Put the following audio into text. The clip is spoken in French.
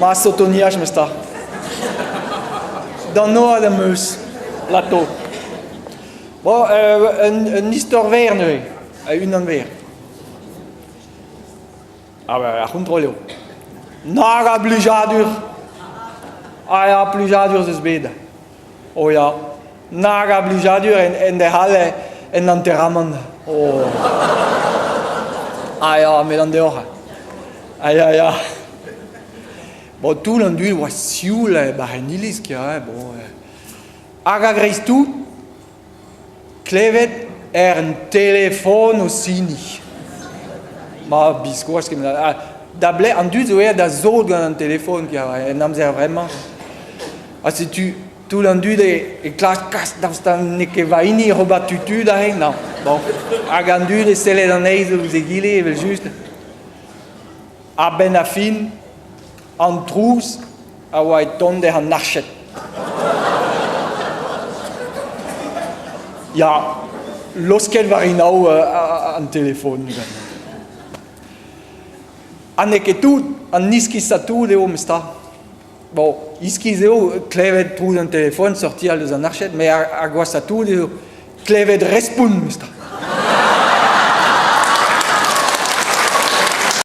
Ma sotoniage me sta. Dan no de meus. Lato. Bon, een histoire weer nu. Une an weer. Ah ben, controleo. Naga plujadur. Ah ja, plujadur is beter. Oh ja. Naga plujadur in de halle en dan terraman. Oh. Ah ja, met dan de ogen. Ah ja, ja. Bon, tout l'enduit was siule, bahenilis, ja, bon. Aga greis tu, klevet een telefoon osini. Ma biscoas que me da. D'able en du zoé da zo un téléphone qui a un homme vraiment. Ah si tu tout l'endu de classe casse dans sta ne que va ini roba tutu da hen non. Bon, agandu de celle dans les vous aiguilles veut juste a ben afin en trous a white ton de han nachet. Ja, loskel war inau an Telefon. Anche tu, niski sa tu de om sta. Bon, iski zeo klevet tu un telefon sorti al de anarchet, mais a gwa sa tu de klevet respun sta.